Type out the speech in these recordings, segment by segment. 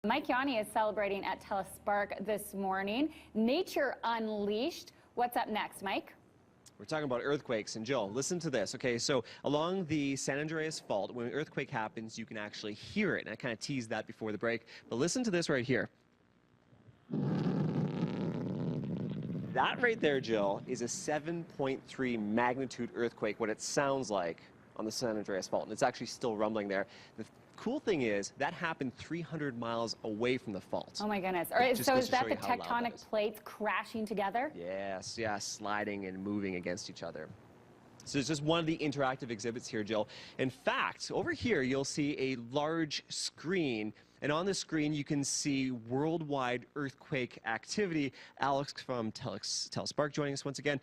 Mike Yawney is celebrating at Telus Spark this morning. Nature Unleashed. What's up next, Mike? We're talking about earthquakes, and Jill, listen to this. Okay, so along the San Andreas Fault, when an earthquake happens, you can actually hear it. And I kind of teased that before the break, but listen to this right here. That right there, Jill, is a 7.3 magnitude earthquake, what it sounds like on the San Andreas Fault, and it's actually still rumbling there. The cool thing is that happened 300 miles away from the fault. Oh my goodness. All right, so is that the tectonic plates crashing together? Yes, yes, sliding and moving against each other. So it's just one of the interactive exhibits here, Jill. In fact, over here you'll see a large screen, and on the screen you can see worldwide earthquake activity. Alex from Telus Spark joining us once again.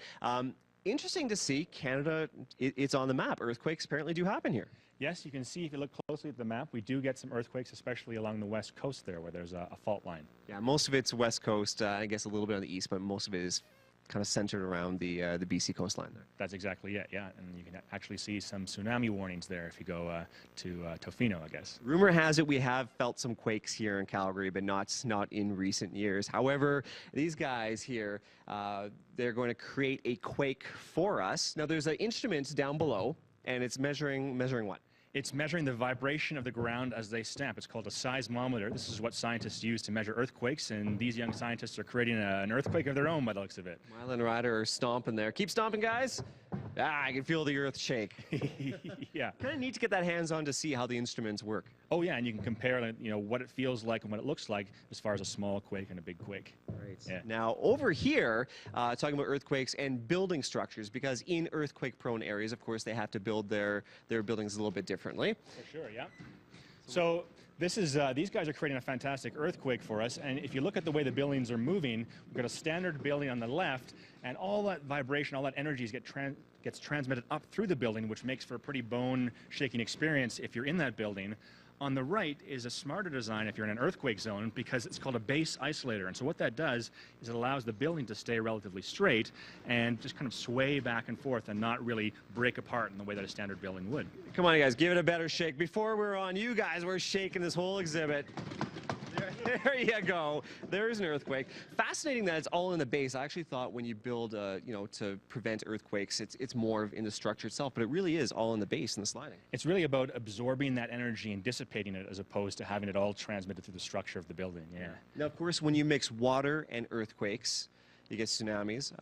Interesting to see Canada, it's on the map. Earthquakes apparently do happen here. Yes, you can see if you look closely at the map, we do get some earthquakes, especially along the west coast there where there's a fault line. Yeah, most of it's west coast, I guess a little bit on the east, but most of it is kind of centered around the BC coastline there. That's exactly it, yeah. And you can actually see some tsunami warnings there if you go to Tofino, I guess. Rumor has it we have felt some quakes here in Calgary, but not in recent years. However, these guys here, they're going to create a quake for us. Now, there's an instrument down below, and it's measuring what? It's measuring the vibration of the ground as they stamp. It's called a seismometer. This is what scientists use to measure earthquakes, and these young scientists are creating an earthquake of their own by the looks of it. Mile and Ryder are stomping there. Keep stomping, guys. I can feel the earth shake. Yeah. Kind of neat to get that hands-on to see how the instruments work. Oh yeah, and you can compare, what it feels like and what it looks like as far as a small quake and a big quake. Right. Yeah. Now over here, talking about earthquakes and building structures, because in earthquake-prone areas, of course, they have to build their buildings a little bit differently. For sure, yeah. So this is these guys are creating a fantastic earthquake for us, and if you look at the way the buildings are moving, we've got a standard building on the left, and all that vibration, all that energy gets transmitted up through the building, which makes for a pretty bone-shaking experience if you're in that building. On the right is a smarter design if you're in an earthquake zone, because it's called a base isolator. And so what that does is it allows the building to stay relatively straight and just kind of sway back and forth and not really break apart in the way that a standard building would. Come on, you guys, give it a better shake. Before we're on, you guys were shaking this whole exhibit. There you go. There's an earthquake. Fascinating that it's all in the base. I actually thought when you build, to prevent earthquakes, it's more in the structure itself, but it really is all in the base and the sliding. It's really about absorbing that energy and dissipating it as opposed to having it all transmitted through the structure of the building. Yeah. Now, of course, when you mix water and earthquakes, you get tsunamis.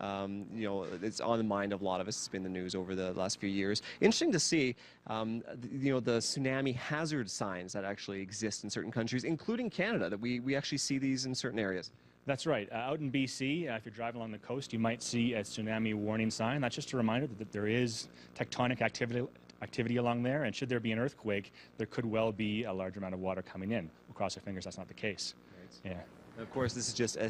It's on the mind of a lot of us. It's been in the news over the last few years. Interesting to see, the tsunami hazard signs that actually exist in certain countries, including Canada, that we actually see these in certain areas. That's right. Out in BC, if you're driving along the coast, you might see a tsunami warning sign. That's just a reminder that there is tectonic activity along there, and should there be an earthquake, there could well be a large amount of water coming in. We'll cross our fingers that's not the case. Right. Yeah. And of course, this is just a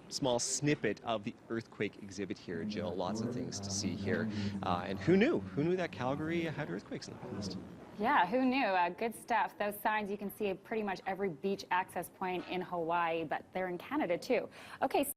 small snippet of the earthquake exhibit here, Jill. Lots of things to see here. And who knew? Who knew that Calgary had earthquakes in the past? Yeah, who knew? Good stuff. Those signs you can see at pretty much every beach access point in Hawaii, but they're in Canada too. Okay.